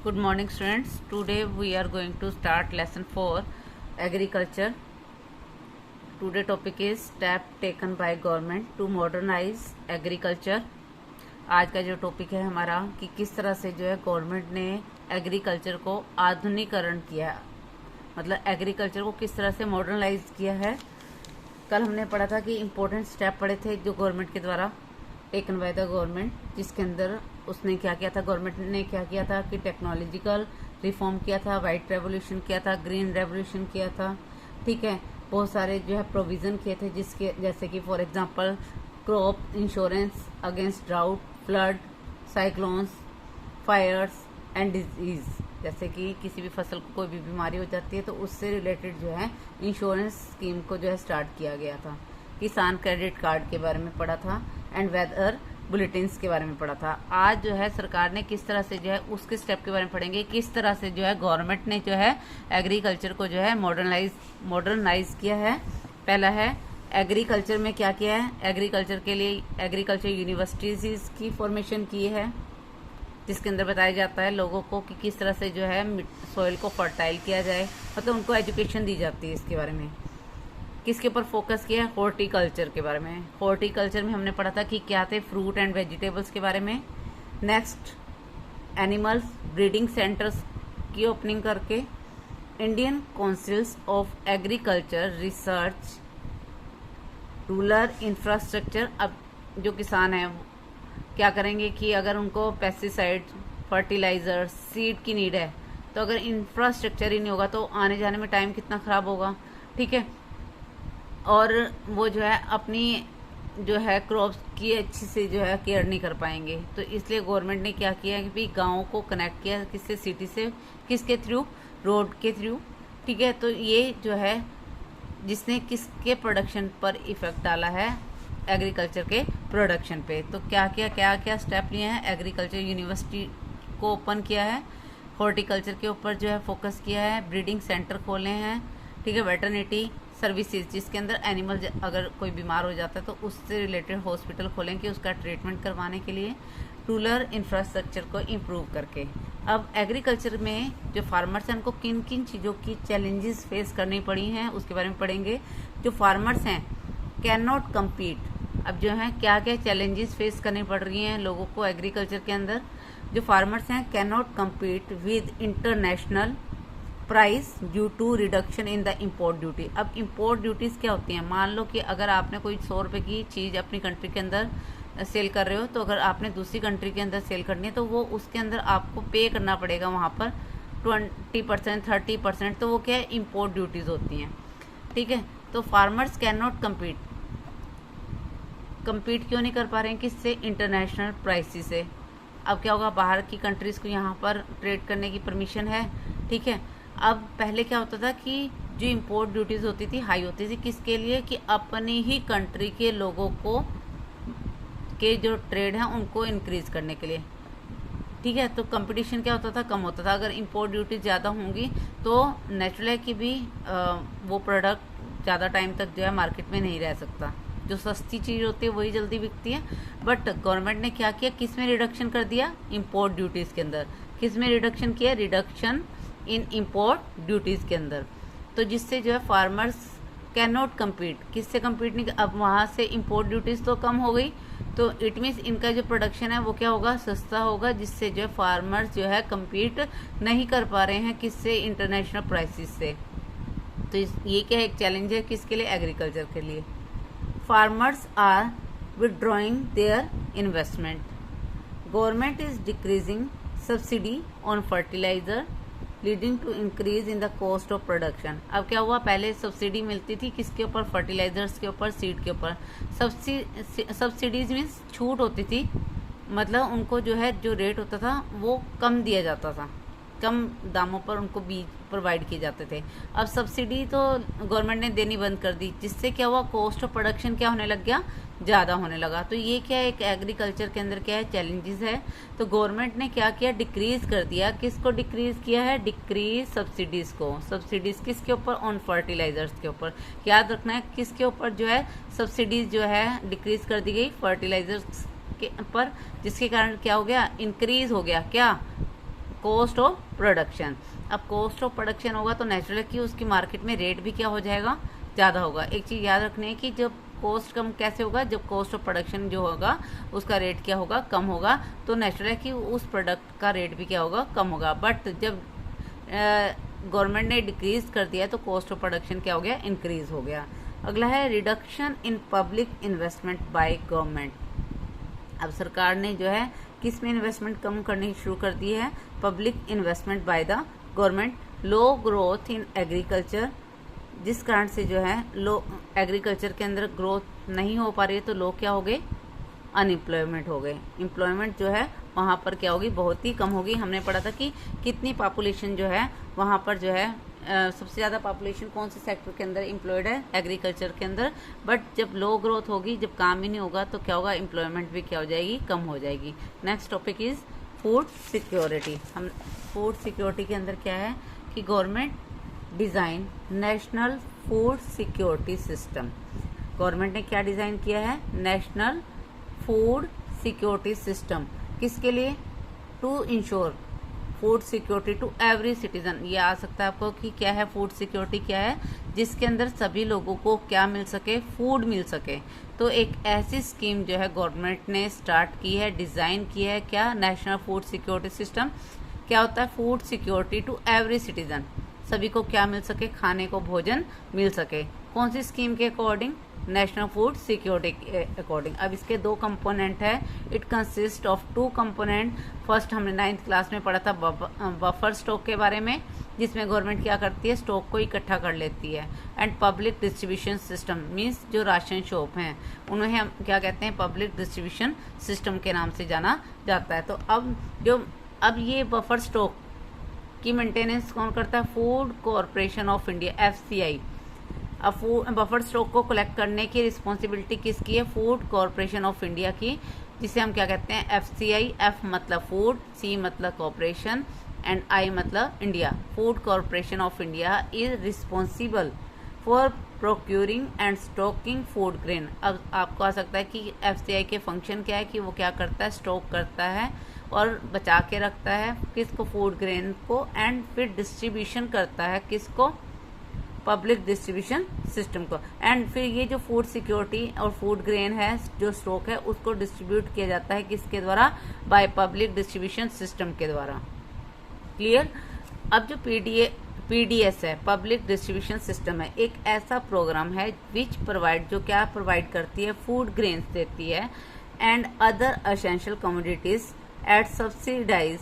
Good morning students. Today we are going to start lesson 4 agriculture. Today topic is step taken by government to modernize agriculture. आज का जो topic है हमारा कि किस तरह से जो है गवर्नमेंट ने एग्रीकल्चर को आधुनिकीकरण किया, मतलब एग्रीकल्चर को किस तरह से मॉडर्नाइज किया है। कल हमने पढ़ा था कि इम्पोर्टेंट स्टेप पढ़े थे जो गवर्नमेंट के द्वारा टेकन बाय द गवर्नमेंट, जिसके अंदर उसने क्या किया था, गवर्नमेंट ने क्या किया था कि टेक्नोलॉजिकल रिफॉर्म किया था, वाइट रेवोल्यूशन किया था, ग्रीन रेवोल्यूशन किया था। ठीक है, बहुत सारे जो है प्रोविज़न किए थे, जिसके जैसे कि for example crop insurance against drought, flood, cyclones, Fyers and disease. जैसे कि किसी भी फसल को कोई भी बीमारी हो जाती है तो उससे रिलेटेड जो है इंश्योरेंस स्कीम को जो है स्टार्ट किया गया था। किसान क्रेडिट कार्ड के बारे में पढ़ा था एंड वेदर बुलेटिन्स के बारे में पढ़ा था। आज जो है सरकार ने किस तरह से जो है उसके स्टेप के बारे में पढ़ेंगे, किस तरह से जो है गवर्नमेंट ने जो है एग्रीकल्चर को जो है मॉडर्नाइज किया है। पहला है एग्रीकल्चर में क्या किया है, एग्रीकल्चर के लिए एग्रीकल्चर यूनिवर्सिटीज की फॉर्मेशन की है, जिसके अंदर बताया जाता है लोगों को कि किस तरह से जो है सॉइल को फर्टाइल किया जाए, मतलब उनको एजुकेशन दी जाती है इसके बारे में। किसके ऊपर फोकस किया है, हॉर्टिकल्चर के बारे में। हॉर्टिकल्चर में हमने पढ़ा था कि क्या थे, फ्रूट एंड वेजिटेबल्स के बारे में। नेक्स्ट एनिमल्स ब्रीडिंग सेंटर्स की ओपनिंग करके Indian councils of agriculture research, rural infrastructure. अब जो किसान है क्या करेंगे कि अगर उनको पेस्टिसाइड, फर्टिलाइजर, सीड की नीड है तो अगर इंफ्रास्ट्रक्चर ही नहीं होगा तो आने जाने में टाइम कितना खराब होगा। ठीक है, और वो जो है अपनी जो है क्रॉप्स की अच्छी से जो है केयर नहीं कर पाएंगे। तो इसलिए गवर्नमेंट ने क्या किया कि गाँव को कनेक्ट किया किससे, सिटी से, किसके थ्रू, रोड के थ्रू। ठीक है, तो ये जो है जिसने किसके प्रोडक्शन पर इफेक्ट डाला है, एग्रीकल्चर के प्रोडक्शन पे। तो क्या क्या स्टेप लिए हैं, एग्रीकल्चर यूनिवर्सिटी को ओपन किया है, हॉर्टिकल्चर के ऊपर जो है फोकस किया है, ब्रीडिंग सेंटर खोले हैं। ठीक है, वेटरनिटी सर्विसेज, जिसके अंदर एनिमल अगर कोई बीमार हो जाता है तो उससे रिलेटेड हॉस्पिटल खोलेंगे उसका ट्रीटमेंट करवाने के लिए, रूरल इंफ्रास्ट्रक्चर को इम्प्रूव करके। अब एग्रीकल्चर में जो फार्मर्स हैं उनको किन किन चीज़ों की चैलेंजेस फेस करनी पड़ी हैं उसके बारे में पढ़ेंगे। जो फार्मर्स हैं कैन नॉट कम्पीट, अब जो है क्या क्या चैलेंजेस फेस करनी पड़ रही हैं लोगों को एग्रीकल्चर के अंदर। जो फार्मर्स हैं can not compete with international price due to reduction in the import duty. अब इम्पोर्ट ड्यूटीज क्या होती हैं, मान लो कि अगर आपने कोई 100 रुपये की चीज़ अपनी कंट्री के अंदर सेल कर रहे हो तो अगर आपने दूसरी कंट्री के अंदर सेल करनी है तो वो उसके अंदर आपको पे करना पड़ेगा वहाँ पर 20%, 30%। तो वो क्या है, इम्पोर्ट ड्यूटीज होती हैं। ठीक है, तो फार्मर्स कैन नॉट कम्पीट क्यों नहीं कर पा रहे हैं, किससे, इंटरनेशनल प्राइसेस से। अब क्या होगा, बाहर की कंट्रीज़ को यहाँ पर ट्रेड करने की परमिशन है। ठीक है, अब पहले क्या होता था कि जो इम्पोर्ट ड्यूटीज़ होती थी हाई होती थी, किसके लिए, कि अपनी ही कंट्री के लोगों को के जो ट्रेड हैं उनको इंक्रीज करने के लिए। ठीक है, तो कंपटीशन क्या होता था, कम होता था। अगर इम्पोर्ट ड्यूटी ज़्यादा होंगी तो नेचुरल है कि भी वो प्रोडक्ट ज़्यादा टाइम तक जो है मार्केट में नहीं रह सकता। जो सस्ती चीज़ होती है वही जल्दी बिकती है। बट गवर्नमेंट ने क्या किया, किस में रिडक्शन कर दिया, इम्पोर्ट ड्यूटीज़ के अंदर। किस में रिडक्शन किया, रिडक्शन इन इम्पोर्ट ड्यूटीज़ के अंदर। तो जिससे जो है फार्मर्स कैन नॉट कम्पीट, किससे कम्पीट नहीं, अब वहाँ से इम्पोर्ट ड्यूटीज़ तो कम हो गई तो इट मीन्स इनका जो प्रोडक्शन है वो क्या होगा, सस्ता होगा, जिससे जो है फार्मर्स जो है कम्पीट नहीं कर पा रहे हैं किससे, इंटरनेशनल प्राइसेस से। तो ये क्या एक चैलेंज है किसके लिए, एग्रीकल्चर के लिए। Farmers are withdrawing their investment, government is decreasing subsidy on fertiliser leading to increase in the cost of production. अब क्या हुआ, पहले सब्सिडी मिलती थी किसके ऊपर, फर्टिलाइजर्स के ऊपर, सीड के ऊपर। सब्सिडीज मीन्स छूट होती थी, मतलब उनको जो है जो रेट होता था वो कम दिया जाता था, कम दामों पर उनको बीज प्रोवाइड किए जाते थे। अब सब्सिडी तो गवर्नमेंट ने देनी बंद कर दी, जिससे क्या हुआ, कॉस्ट ऑफ प्रोडक्शन क्या होने लग गया, ज़्यादा होने लगा। तो ये क्या है, एक एग्रीकल्चर के अंदर क्या है, चैलेंजेस है। तो गवर्नमेंट ने क्या किया, डिक्रीज कर दिया। किसको डिक्रीज किया है, डिक्रीज सब्सिडीज़ को। सब्सिडीज़ किसके ऊपर, ऑन फर्टिलाइजर्स के ऊपर। याद रखना है किसके ऊपर जो है सब्सिडीज जो है डिक्रीज कर दी गई, फर्टिलाइजर्स के पर, जिसके कारण क्या हो गया, इंक्रीज हो गया क्या, कॉस्ट ऑफ प्रोडक्शन। अब कॉस्ट ऑफ प्रोडक्शन होगा तो नेचुरल कि उसकी मार्केट में रेट भी क्या हो जाएगा, ज़्यादा होगा। एक चीज़ याद रखनी है कि जब कॉस्ट कम कैसे होगा, जब कॉस्ट ऑफ प्रोडक्शन जो होगा उसका रेट क्या होगा, कम होगा, तो नेचुरल है कि उस प्रोडक्ट का रेट भी क्या होगा, कम होगा। बट जब गवर्नमेंट ने डिक्रीज कर दिया तो कॉस्ट ऑफ प्रोडक्शन क्या हो गया, इंक्रीज हो गया। अगला है reduction in public investment by government. अब सरकार ने जो है किस में इन्वेस्टमेंट कम करनी शुरू कर दी है, public investment by the government. Low growth in agriculture, जिस कारण से जो है लो एग्रीकल्चर के अंदर ग्रोथ नहीं हो पा रही है तो लोग क्या हो गए, अनएम्प्लॉयमेंट हो गए। एम्प्लॉयमेंट जो है वहाँ पर क्या होगी, बहुत ही कम होगी। हमने पढ़ा था कि कितनी पॉपुलेशन जो है वहाँ पर जो है सबसे ज़्यादा पॉपुलेशन कौन से सेक्टर के अंदर एम्प्लॉयड है, एग्रीकल्चर के अंदर। बट जब लो ग्रोथ होगी, जब काम ही नहीं होगा तो क्या होगा, एम्प्लॉयमेंट भी क्या हो जाएगी, कम हो जाएगी। Next topic is food security. हम फूड सिक्योरिटी के अंदर क्या है कि government design national food security system. Government ने क्या डिज़ाइन किया है, नेशनल फूड सिक्योरिटी सिस्टम। किसके लिए, to ensure food security to every citizen. ये आ सकता है आपको कि क्या है फूड सिक्योरिटी, क्या है, जिसके अंदर सभी लोगों को क्या मिल सके, फूड मिल सके। तो एक ऐसी स्कीम जो है गवर्नमेंट ने स्टार्ट की है, डिज़ाइन की है, क्या, नेशनल फूड सिक्योरिटी सिस्टम। क्या होता है, food security to every citizen, सभी को क्या मिल सके, खाने को भोजन मिल सके। कौन सी स्कीम के अकॉर्डिंग, नेशनल फूड सिक्योरिटी के अकॉर्डिंग। अब इसके दो कंपोनेंट है, it consist of two component. First हमने 9th क्लास में पढ़ा था बफर स्टॉक के बारे में, जिसमें गवर्नमेंट क्या करती है, स्टॉक को इकट्ठा कर लेती है। And public distribution system means जो राशन शॉप हैं उन्हें हम क्या कहते हैं, पब्लिक डिस्ट्रीब्यूशन सिस्टम के नाम से जाना जाता है। तो अब ये बफर स्टॉक की मेंटेनेंस कौन करता है, food corporation of India, FCI। अब बफर स्टॉक को कलेक्ट करने की रिस्पॉन्सिबिलिटी किसकी है, फूड कॉरपोरेशन ऑफ इंडिया की, जिसे हम क्या कहते हैं, FCI। F मतलब फूड, C मतलब कॉरपोरेशन एंड I मतलब India. Food corporation of India is responsible for procuring and stocking food grain. अब आपको आ सकता है कि FCI के फंक्शन क्या है, कि वो क्या करता है, स्टॉक करता है और बचा के रखता है किसको, फूड ग्रेन को, एंड फिर डिस्ट्रीब्यूशन करता है किसको, पब्लिक डिस्ट्रीब्यूशन सिस्टम को। एंड फिर ये जो फूड सिक्योरिटी और फूड ग्रेन है, जो स्टॉक है, उसको डिस्ट्रीब्यूट किया जाता है किसके द्वारा, बाय पब्लिक डिस्ट्रीब्यूशन सिस्टम के द्वारा। क्लियर। अब जो PDS है, पब्लिक डिस्ट्रीब्यूशन सिस्टम है, एक ऐसा प्रोग्राम है विच प्रोवाइड, जो क्या प्रोवाइड करती है, फूड ग्रेन्स देती है and other essential commodities at subsidize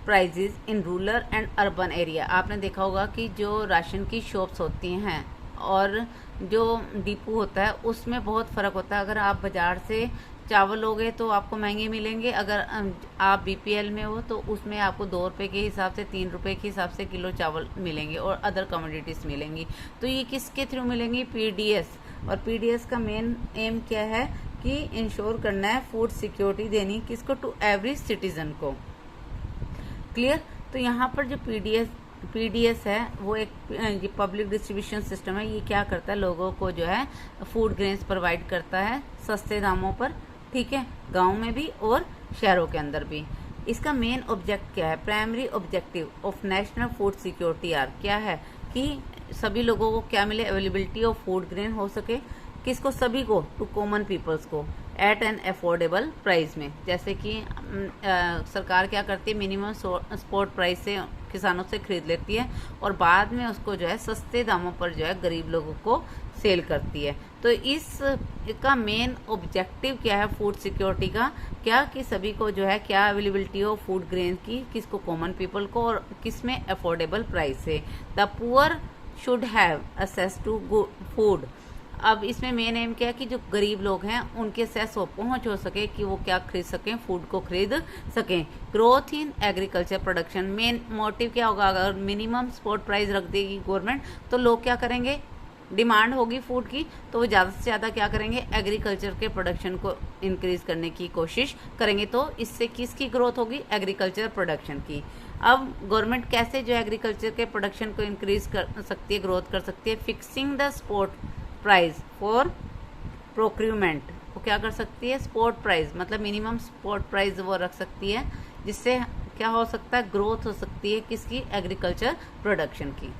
prices in rural and urban area. आपने देखा होगा कि जो राशन की शॉप्स होती हैं और जो डिपो होता है उसमें बहुत फ़र्क होता है। अगर आप बाज़ार से चावल लोगे तो आपको महंगे मिलेंगे, अगर आप BPL में हो तो उसमें आपको 2 रुपये के हिसाब से, 3 रुपये के हिसाब से किलो चावल मिलेंगे और अदर कमोडिटीज़ मिलेंगी। तो ये किसके थ्रू मिलेंगी, PDS। और PDS का मेन एम क्या है कि इंश्योर करना है फूड सिक्योरिटी देनी किसको, टू एवरी सिटीजन को। क्लियर। तो यहाँ पर जो PDS है वो एक पब्लिक डिस्ट्रीब्यूशन सिस्टम है। ये क्या करता है, लोगों को जो है फूड ग्रेन्स प्रोवाइड करता है सस्ते दामों पर, ठीक है, गांव में भी और शहरों के अंदर भी। इसका मेन ऑब्जेक्ट क्या है, primary objective of national food security are क्या है, कि सभी लोगों को क्या मिले, अवेलेबिलिटी ऑफ फूड ग्रेन हो सके, किसको, सभी को, टू कॉमन पीपल्स को, एट एन अफोर्डेबल प्राइस में। जैसे कि सरकार क्या करती है, मिनिमम सपोर्ट प्राइस से किसानों से खरीद लेती है और बाद में उसको जो है सस्ते दामों पर जो है गरीब लोगों को सेल करती है। तो इसका मेन ऑब्जेक्टिव क्या है फूड सिक्योरिटी का, क्या कि सभी को जो है क्या अवेलेबिलिटी हो फूड ग्रेन की, किसको, कॉमन पीपल को, और किसमें, अफोर्डेबल प्राइस है। The poor should have access to food. अब इसमें मेन एम क्या है कि जो गरीब लोग हैं उनके सेस हो, पहुंच हो सके कि वो क्या खरीद सकें, फूड को खरीद सकें। Growth in agriculture production, main motive क्या होगा, अगर मिनिमम सपोर्ट प्राइस रख देगी गवर्नमेंट तो लोग क्या करेंगे, डिमांड होगी फूड की तो वो ज़्यादा से ज़्यादा क्या करेंगे, एग्रीकल्चर के प्रोडक्शन को इंक्रीज करने की कोशिश करेंगे। तो इससे किसकी ग्रोथ होगी, एग्रीकल्चर प्रोडक्शन की। अब गवर्नमेंट कैसे जो एग्रीकल्चर के प्रोडक्शन को इंक्रीज कर सकती है, ग्रोथ कर सकती है, fixing the spot price for procurement. वो क्या कर सकती है, स्पॉट प्राइस मतलब मिनिमम स्पॉट प्राइस वो रख सकती है, जिससे क्या हो सकता है, ग्रोथ हो सकती है किसकी, एग्रीकल्चर प्रोडक्शन की।